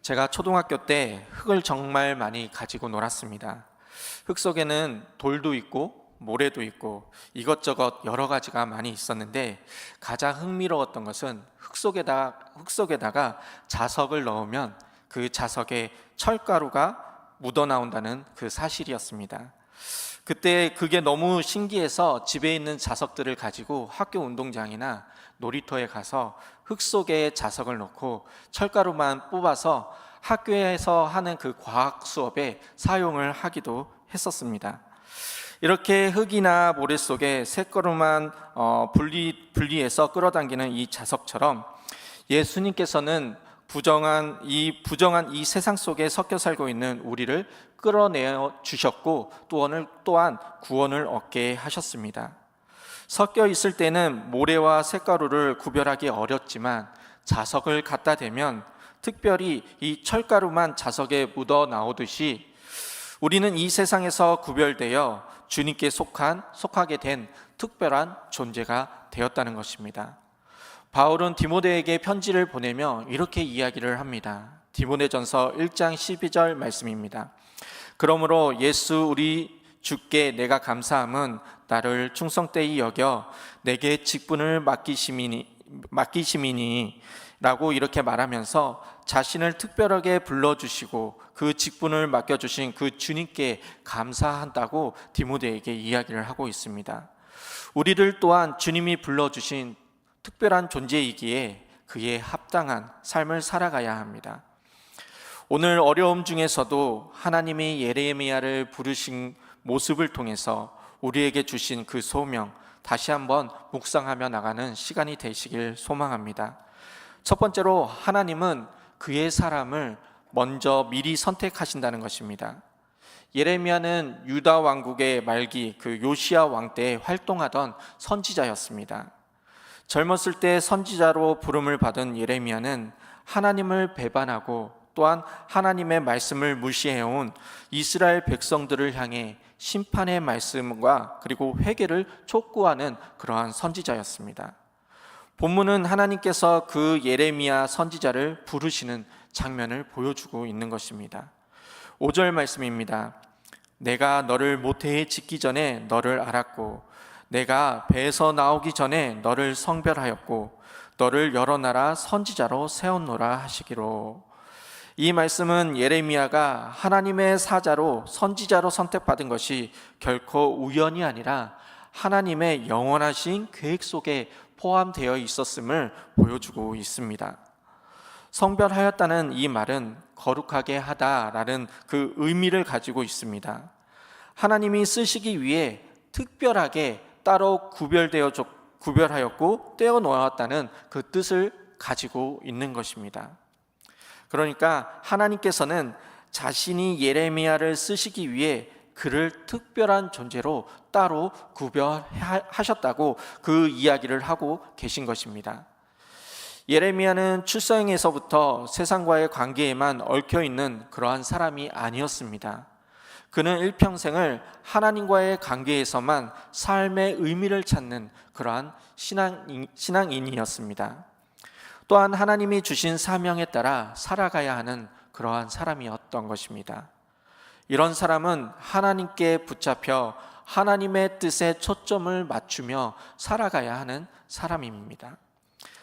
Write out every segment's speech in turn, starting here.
제가 초등학교 때 흙을 정말 많이 가지고 놀았습니다. 흙 속에는 돌도 있고 모래도 있고 이것저것 여러 가지가 많이 있었는데, 가장 흥미로웠던 것은 흙속에다가 자석을 넣으면 그 자석에 철가루가 묻어 나온다는 그 사실이었습니다. 그때 그게 너무 신기해서 집에 있는 자석들을 가지고 학교 운동장이나 놀이터에 가서 흙 속에 자석을 넣고 철가루만 뽑아서 학교에서 하는 그 과학 수업에 사용을 하기도 했었습니다. 이렇게 흙이나 모래 속에 새가루만 분리해서 끌어당기는 이 자석처럼, 예수님께서는 부정한 이 세상 속에 섞여 살고 있는 우리를 끌어내어 주셨고, 또한 구원을 얻게 하셨습니다. 섞여 있을 때는 모래와 쇳가루를 구별하기 어렵지만, 자석을 갖다 대면 특별히 이 철가루만 자석에 묻어 나오듯이 우리는 이 세상에서 구별되어 주님께 속하게 된 특별한 존재가 되었다는 것입니다. 바울은 디모데에게 편지를 보내며 이렇게 이야기를 합니다. 디모데전서 1장 12절 말씀입니다. 그러므로 예수 우리 주께 내가 감사함은 나를 충성되이 여겨 내게 직분을 맡기심이니 라고 이렇게 말하면서 자신을 특별하게 불러주시고 그 직분을 맡겨주신 그 주님께 감사한다고 디모데에게 이야기를 하고 있습니다. 우리를 또한 주님이 불러주신 특별한 존재이기에 그에 합당한 삶을 살아가야 합니다. 오늘 어려움 중에서도 하나님이 예레미야를 부르신 모습을 통해서 우리에게 주신 그 소명, 다시 한번 묵상하며 나가는 시간이 되시길 소망합니다. 첫 번째로, 하나님은 그의 사람을 먼저 미리 선택하신다는 것입니다. 예레미야는 유다 왕국의 말기 그 요시야 왕 때 활동하던 선지자였습니다. 젊었을 때 선지자로 부름을 받은 예레미야는 하나님을 배반하고 또한 하나님의 말씀을 무시해온 이스라엘 백성들을 향해 심판의 말씀과 그리고 회개를 촉구하는 그러한 선지자였습니다. 본문은 하나님께서 그 예레미야 선지자를 부르시는 장면을 보여주고 있는 것입니다. 5절 말씀입니다. 내가 너를 모태에 짓기 전에 너를 알았고 내가 배에서 나오기 전에 너를 성별하였고 너를 여러 나라 선지자로 세웠노라 하시기로. 이 말씀은 예레미야가 하나님의 사자로 선지자로 선택받은 것이 결코 우연이 아니라 하나님의 영원하신 계획 속에 포함되어 있었음을 보여주고 있습니다. 성별하였다는 이 말은 거룩하게 하다라는 그 의미를 가지고 있습니다. 하나님이 쓰시기 위해 특별하게 따로 구별하였고 떼어 놓았다는 그 뜻을 가지고 있는 것입니다. 그러니까 하나님께서는 자신이 예레미야를 쓰시기 위해 그를 특별한 존재로 따로 구별하셨다고 그 이야기를 하고 계신 것입니다. 예레미야는 출생에서부터 세상과의 관계에만 얽혀있는 그러한 사람이 아니었습니다. 그는 일평생을 하나님과의 관계에서만 삶의 의미를 찾는 그러한 신앙인이었습니다. 또한 하나님이 주신 사명에 따라 살아가야 하는 그러한 사람이었던 것입니다. 이런 사람은 하나님께 붙잡혀 하나님의 뜻에 초점을 맞추며 살아가야 하는 사람입니다.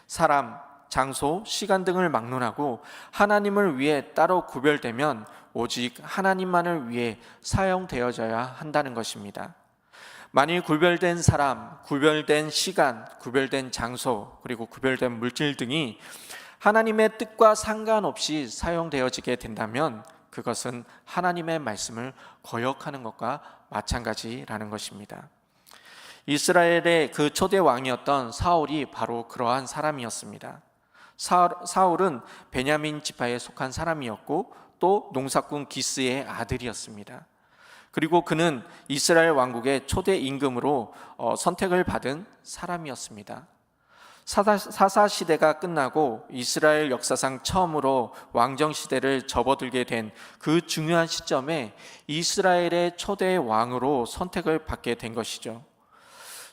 사람, 장소, 시간 등을 막론하고 하나님을 위해 따로 구별되면 오직 하나님만을 위해 사용되어져야 한다는 것입니다. 만일 구별된 사람, 구별된 시간, 구별된 장소, 그리고 구별된 물질 등이 하나님의 뜻과 상관없이 사용되어지게 된다면 그것은 하나님의 말씀을 거역하는 것과 마찬가지라는 것입니다. 이스라엘의 그 초대 왕이었던 사울이 바로 그러한 사람이었습니다. 사울은 베냐민 지파에 속한 사람이었고 또 농사꾼 기스의 아들이었습니다. 그리고 그는 이스라엘 왕국의 초대 임금으로 선택을 받은 사람이었습니다. 사사 시대가 끝나고 이스라엘 역사상 처음으로 왕정 시대를 접어들게 된 그 중요한 시점에 이스라엘의 초대 왕으로 선택을 받게 된 것이죠.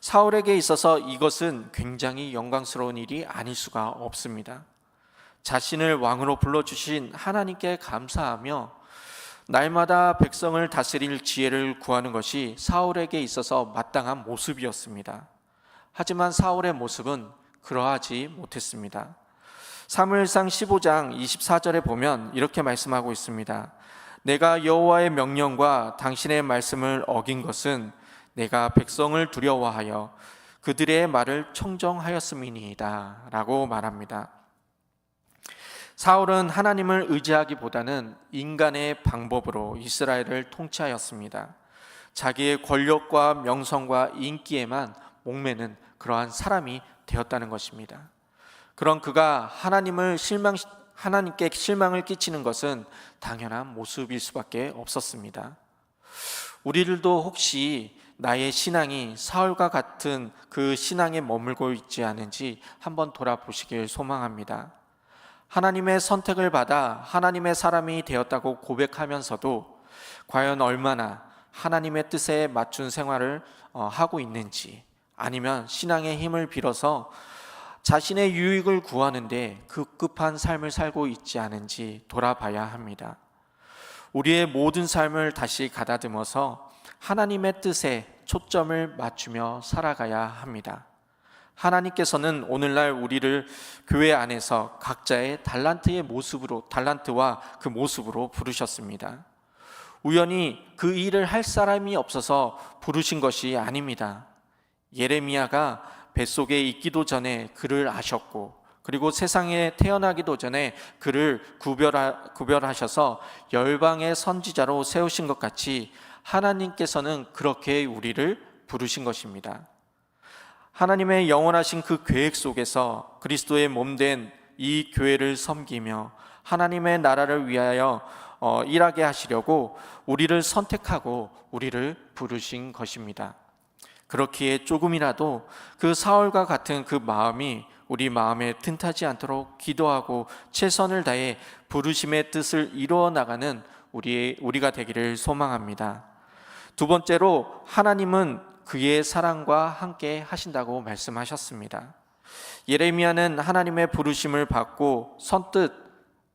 사울에게 있어서 이것은 굉장히 영광스러운 일이 아닐 수가 없습니다. 자신을 왕으로 불러주신 하나님께 감사하며 날마다 백성을 다스릴 지혜를 구하는 것이 사울에게 있어서 마땅한 모습이었습니다. 하지만 사울의 모습은 그러하지 못했습니다. 사무엘상 15장 24절에 보면 이렇게 말씀하고 있습니다. 내가 여호와의 명령과 당신의 말씀을 어긴 것은 내가 백성을 두려워하여 그들의 말을 청정하였음이니이다 라고 말합니다. 사울은 하나님을 의지하기보다는 인간의 방법으로 이스라엘을 통치하였습니다. 자기의 권력과 명성과 인기에만 목매는 그러한 사람이 되었다는 것입니다. 그런 그가 하나님께 실망을 끼치는 것은 당연한 모습일 수밖에 없었습니다. 우리들도 혹시 나의 신앙이 사울과 같은 그 신앙에 머물고 있지 않은지 한번 돌아보시길 소망합니다. 하나님의 선택을 받아 하나님의 사람이 되었다고 고백하면서도 과연 얼마나 하나님의 뜻에 맞춘 생활을 하고 있는지, 아니면 신앙의 힘을 빌어서 자신의 유익을 구하는데 급급한 삶을 살고 있지 않은지 돌아봐야 합니다. 우리의 모든 삶을 다시 가다듬어서 하나님의 뜻에 초점을 맞추며 살아가야 합니다. 하나님께서는 오늘날 우리를 교회 안에서 각자의 달란트와 그 모습으로 부르셨습니다. 우연히 그 일을 할 사람이 없어서 부르신 것이 아닙니다. 예레미야가 뱃속에 있기도 전에 그를 아셨고, 그리고 세상에 태어나기도 전에 그를 구별하셔서 열방의 선지자로 세우신 것 같이 하나님께서는 그렇게 우리를 부르신 것입니다. 하나님의 영원하신 그 계획 속에서 그리스도의 몸된 이 교회를 섬기며 하나님의 나라를 위하여 일하게 하시려고 우리를 선택하고 우리를 부르신 것입니다. 그렇기에 조금이라도 그 사울과 같은 그 마음이 우리 마음에 틈타지 않도록 기도하고 최선을 다해 부르심의 뜻을 이루어 나가는 우리가 되기를 소망합니다. 두 번째로, 하나님은 그의 사랑과 함께 하신다고 말씀하셨습니다. 예레미야는 하나님의 부르심을 받고 선뜻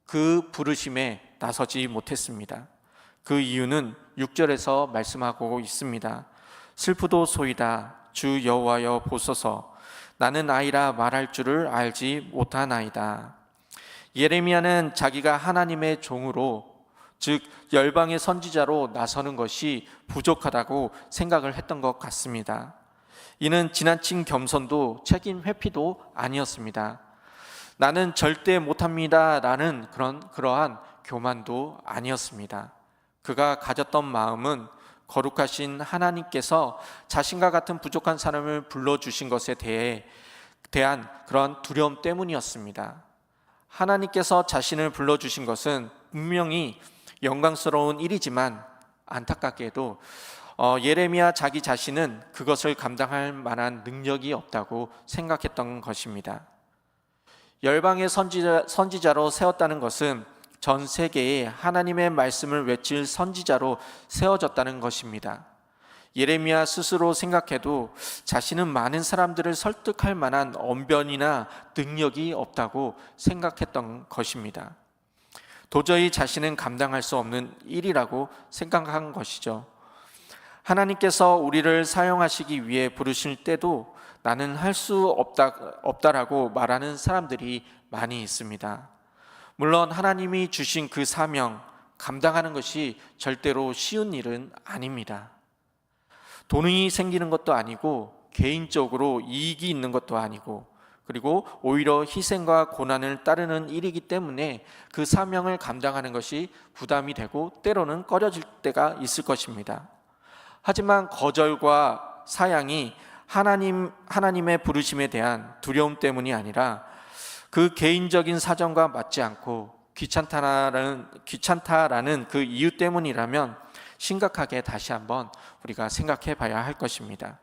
그 부르심에 나서지 못했습니다. 그 이유는 6절에서 말씀하고 있습니다. 슬프도소이다. 주 여호와여 보소서. 나는 아이라 말할 줄을 알지 못하나이다. 예레미야는 자기가 하나님의 종으로, 즉 열방의 선지자로 나서는 것이 부족하다고 생각을 했던 것 같습니다. 이는 지나친 겸손도 책임 회피도 아니었습니다. 나는 절대 못합니다 라는 그러한 교만도 아니었습니다. 그가 가졌던 마음은 거룩하신 하나님께서 자신과 같은 부족한 사람을 불러주신 것에 대한 그런 두려움 때문이었습니다. 하나님께서 자신을 불러주신 것은 분명히 영광스러운 일이지만 안타깝게도 예레미야 자기 자신은 그것을 감당할 만한 능력이 없다고 생각했던 것입니다. 열방의 선지자로 세웠다는 것은 전 세계에 하나님의 말씀을 외칠 선지자로 세워졌다는 것입니다. 예레미야 스스로 생각해도 자신은 많은 사람들을 설득할 만한 언변이나 능력이 없다고 생각했던 것입니다. 도저히 자신은 감당할 수 없는 일이라고 생각한 것이죠. 하나님께서 우리를 사용하시기 위해 부르실 때도 나는 할 수 없다라고 말하는 사람들이 많이 있습니다. 물론 하나님이 주신 그 사명 감당하는 것이 절대로 쉬운 일은 아닙니다. 돈이 생기는 것도 아니고 개인적으로 이익이 있는 것도 아니고, 그리고 오히려 희생과 고난을 따르는 일이기 때문에 그 사명을 감당하는 것이 부담이 되고 때로는 꺼려질 때가 있을 것입니다. 하지만 거절과 사양이 하나님의 부르심에 대한 두려움 때문이 아니라 그 개인적인 사정과 맞지 않고 귀찮다라는 그 이유 때문이라면 심각하게 다시 한번 우리가 생각해 봐야 할 것입니다.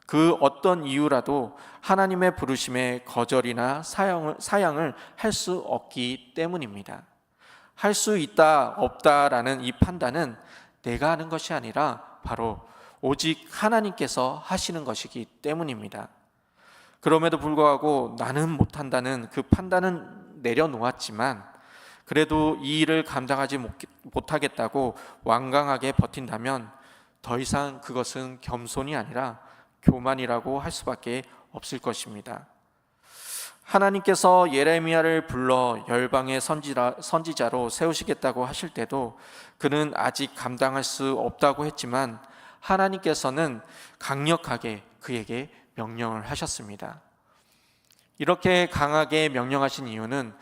그 어떤 이유라도 하나님의 부르심에 거절이나 사양을 할 수 없기 때문입니다. 할 수 있다 없다라는 이 판단은 내가 하는 것이 아니라 바로 오직 하나님께서 하시는 것이기 때문입니다. 그럼에도 불구하고 나는 못한다는 그 판단은 내려놓았지만 그래도 이 일을 감당하지 못하겠다고 완강하게 버틴다면 더 이상 그것은 겸손이 아니라 교만이라고 할 수밖에 없을 것입니다. 하나님께서 예레미야를 불러 열방의 선지자로 세우시겠다고 하실 때도 그는 아직 감당할 수 없다고 했지만 하나님께서는 강력하게 그에게 명령을 하셨습니다. 이렇게 강하게 명령하신 이유는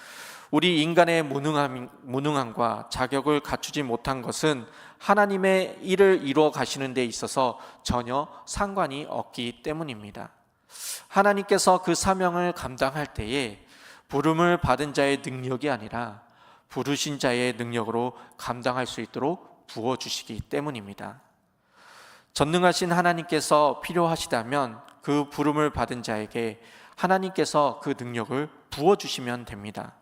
우리 인간의 무능함과 자격을 갖추지 못한 것은 하나님의 일을 이루어 가시는 데 있어서 전혀 상관이 없기 때문입니다. 하나님께서 그 사명을 감당할 때에 부름을 받은 자의 능력이 아니라 부르신 자의 능력으로 감당할 수 있도록 부어주시기 때문입니다. 전능하신 하나님께서 필요하시다면 그 부름을 받은 자에게 하나님께서 그 능력을 부어주시면 됩니다.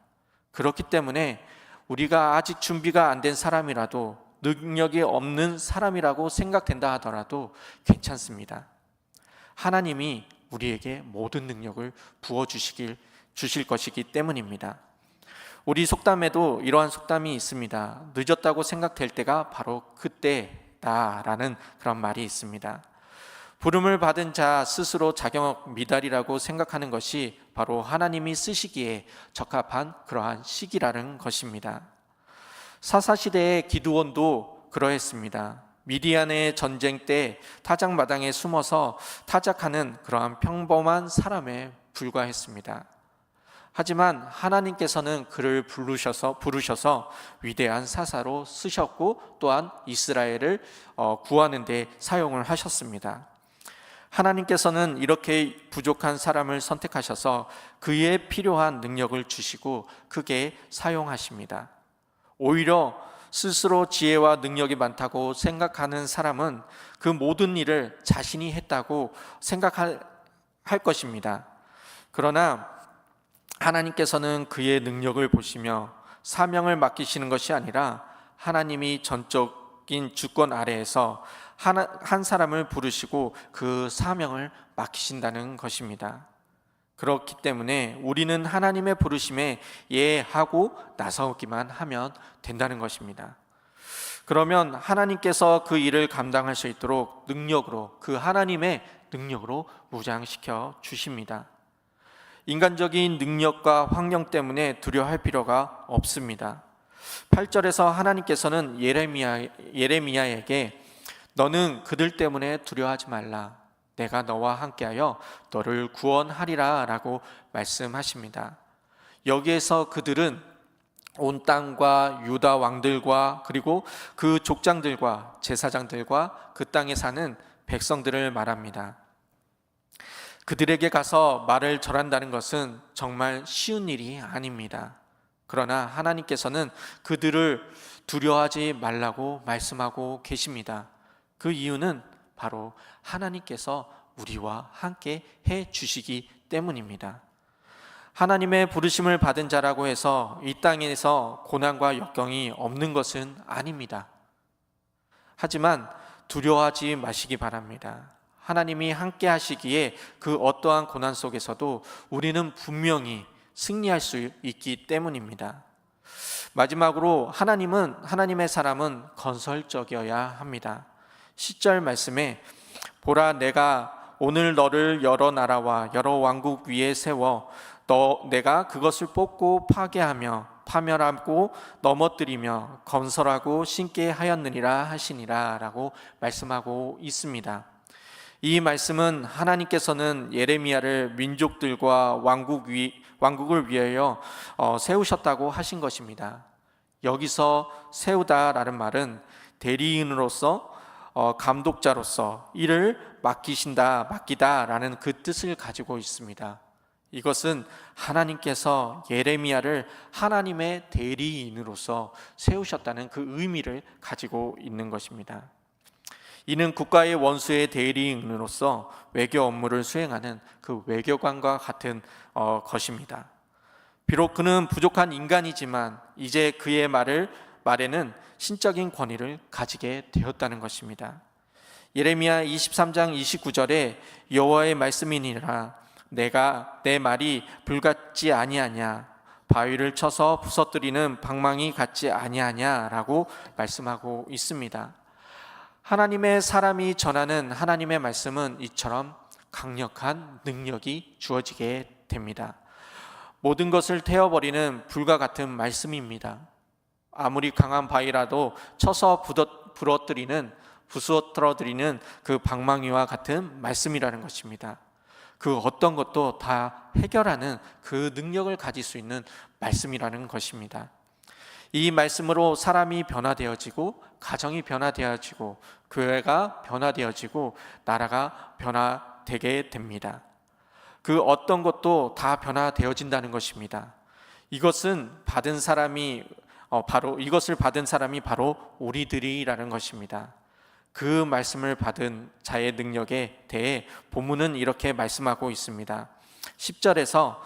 그렇기 때문에 우리가 아직 준비가 안 된 사람이라도 능력이 없는 사람이라고 생각된다 하더라도 괜찮습니다. 하나님이 우리에게 모든 능력을 주실 것이기 때문입니다. 우리 속담에도 이러한 속담이 있습니다. 늦었다고 생각될 때가 바로 그때다라는 그런 말이 있습니다. 부름을 받은 자 스스로 자격 미달이라고 생각하는 것이 바로 하나님이 쓰시기에 적합한 그러한 시기라는 것입니다. 사사시대의 기드온도 그러했습니다. 미디안의 전쟁 때 타작마당에 숨어서 타작하는 그러한 평범한 사람에 불과했습니다. 하지만 하나님께서는 그를 부르셔서 위대한 사사로 쓰셨고 또한 이스라엘을 구하는 데 사용을 하셨습니다. 하나님께서는 이렇게 부족한 사람을 선택하셔서 그에 필요한 능력을 주시고 크게 사용하십니다. 오히려 스스로 지혜와 능력이 많다고 생각하는 사람은 그 모든 일을 자신이 했다고 생각할 것입니다. 그러나 하나님께서는 그의 능력을 보시며 사명을 맡기시는 것이 아니라 하나님이 전적인 주권 아래에서 한 사람을 부르시고 그 사명을 맡기신다는 것입니다. 그렇기 때문에 우리는 하나님의 부르심에 예하고 나서기만 하면 된다는 것입니다. 그러면 하나님께서 그 일을 감당할 수 있도록 그 하나님의 능력으로 무장시켜 주십니다. 인간적인 능력과 환경 때문에 두려워할 필요가 없습니다. 8절에서 하나님께서는 예레미야에게 너는 그들 때문에 두려워하지 말라. 내가 너와 함께하여 너를 구원하리라 라고 말씀하십니다. 여기에서 그들은 온 땅과 유다 왕들과 그리고 그 족장들과 제사장들과 그 땅에 사는 백성들을 말합니다. 그들에게 가서 말을 전한다는 것은 정말 쉬운 일이 아닙니다. 그러나 하나님께서는 그들을 두려워하지 말라고 말씀하고 계십니다. 그 이유는 바로 하나님께서 우리와 함께 해 주시기 때문입니다. 하나님의 부르심을 받은 자라고 해서 이 땅에서 고난과 역경이 없는 것은 아닙니다. 하지만 두려워하지 마시기 바랍니다. 하나님이 함께 하시기에 그 어떠한 고난 속에서도 우리는 분명히 승리할 수 있기 때문입니다. 마지막으로 하나님의 사람은 건설적이어야 합니다. 10절 말씀에 보라 내가 오늘 너를 여러 나라와 여러 왕국 위에 세워 내가 그것을 뽑고 파괴하며 파멸하고 넘어뜨리며 건설하고 신게 하였느니라 하시니라 라고 말씀하고 있습니다. 이 말씀은 하나님께서는 예레미야를 민족들과 왕국을 위하여 세우셨다고 하신 것입니다. 여기서 세우다라는 말은 대리인으로서 감독자로서 일을 맡기다라는 그 뜻을 가지고 있습니다. 이것은 하나님께서 예레미야를 하나님의 대리인으로서 세우셨다는 그 의미를 가지고 있는 것입니다. 이는 국가의 원수의 대리인으로서 외교 업무를 수행하는 그 외교관과 같은 것입니다. 비록 그는 부족한 인간이지만 이제 그의 말에는 신적인 권위를 가지게 되었다는 것입니다. 예레미야 23장 29절에 여호와의 말씀이니라 내가 내 말이 불같지 아니하냐 바위를 쳐서 부서뜨리는 방망이 같지 아니하냐라고 말씀하고 있습니다. 하나님의 사람이 전하는 하나님의 말씀은 이처럼 강력한 능력이 주어지게 됩니다. 모든 것을 태워버리는 불과 같은 말씀입니다. 아무리 강한 바위라도 쳐서 부서뜨리는 그 방망이와 같은 말씀이라는 것입니다. 그 어떤 것도 다 해결하는 그 능력을 가질 수 있는 말씀이라는 것입니다. 이 말씀으로 사람이 변화되어지고, 가정이 변화되어지고, 교회가 변화되어지고, 나라가 변화되게 됩니다. 그 어떤 것도 다 변화되어진다는 것입니다. 이것을 받은 사람이 바로 우리들이라는 것입니다. 그 말씀을 받은 자의 능력에 대해 본문은 이렇게 말씀하고 있습니다. 10절에서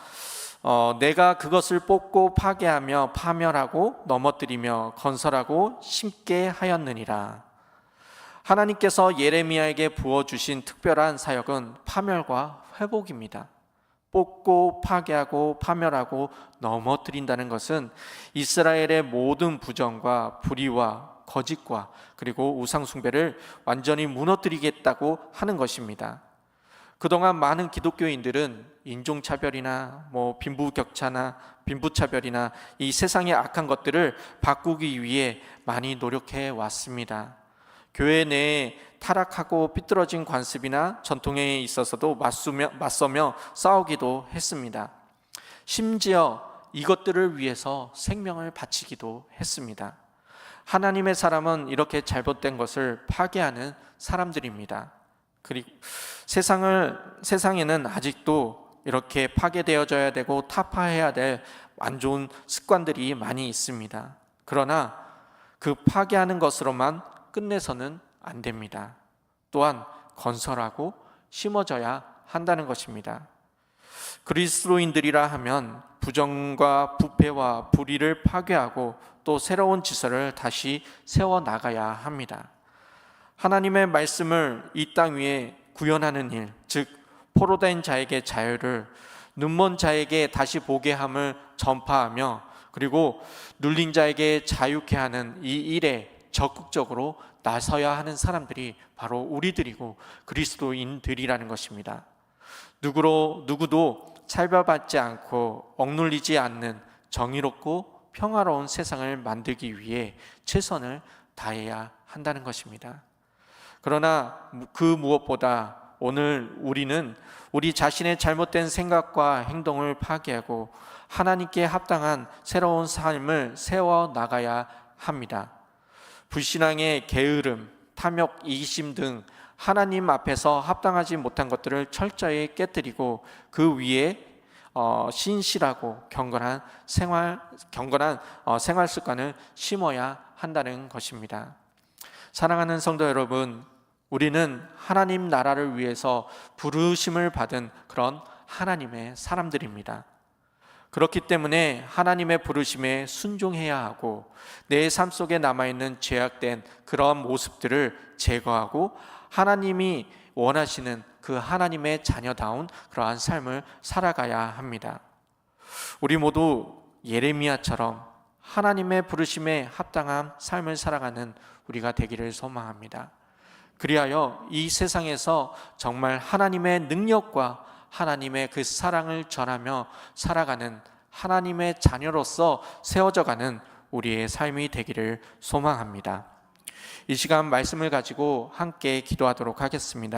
내가 그것을 뽑고 파괴하며 파멸하고 넘어뜨리며 건설하고 심게 하였느니라. 하나님께서 예레미야에게 부어주신 특별한 사역은 파멸과 회복입니다. 뽑고 파괴하고 파멸하고 넘어뜨린다는 것은 이스라엘의 모든 부정과 불의와 거짓과 그리고 우상숭배를 완전히 무너뜨리겠다고 하는 것입니다. 그동안 많은 기독교인들은 인종차별이나 빈부차별이나 이 세상의 악한 것들을 바꾸기 위해 많이 노력해 왔습니다. 교회 내에 타락하고 삐뚤어진 관습이나 전통에 있어서도 맞서며 싸우기도 했습니다. 심지어 이것들을 위해서 생명을 바치기도 했습니다. 하나님의 사람은 이렇게 잘못된 것을 파괴하는 사람들입니다. 그리고 세상에는 아직도 이렇게 파괴되어져야 되고 타파해야 될 안 좋은 습관들이 많이 있습니다. 그러나 그 파괴하는 것으로만 끝내서는 안 됩니다. 또한 건설하고 심어져야 한다는 것입니다. 그리스도인들이라 하면 부정과 부패와 불의를 파괴하고 또 새로운 지서를 다시 세워나가야 합니다. 하나님의 말씀을 이 땅 위에 구현하는 일, 즉 포로된 자에게 자유를, 눈먼 자에게 다시 보게 함을 전파하며 그리고 눌린 자에게 자유케 하는 이 일에 적극적으로 나서야 하는 사람들이 바로 우리들이고 그리스도인들이라는 것입니다. 누구도 차별받지 않고 억눌리지 않는 정의롭고 평화로운 세상을 만들기 위해 최선을 다해야 한다는 것입니다. 그러나 그 무엇보다 오늘 우리는 우리 자신의 잘못된 생각과 행동을 파괴하고 하나님께 합당한 새로운 삶을 세워나가야 합니다. 불신앙의 게으름, 탐욕, 이기심 등 하나님 앞에서 합당하지 못한 것들을 철저히 깨뜨리고 그 위에 신실하고 경건한 생활 습관을 심어야 한다는 것입니다. 사랑하는 성도 여러분, 우리는 하나님 나라를 위해서 부르심을 받은 그런 하나님의 사람들입니다. 그렇기 때문에 하나님의 부르심에 순종해야 하고 내 삶 속에 남아있는 죄악된 그런 모습들을 제거하고 하나님이 원하시는 그 하나님의 자녀다운 그러한 삶을 살아가야 합니다. 우리 모두 예레미야처럼 하나님의 부르심에 합당한 삶을 살아가는 우리가 되기를 소망합니다. 그리하여 이 세상에서 정말 하나님의 능력과 하나님의 그 사랑을 전하며 살아가는 하나님의 자녀로서 세워져가는 우리의 삶이 되기를 소망합니다. 이 시간 말씀을 가지고 함께 기도하도록 하겠습니다.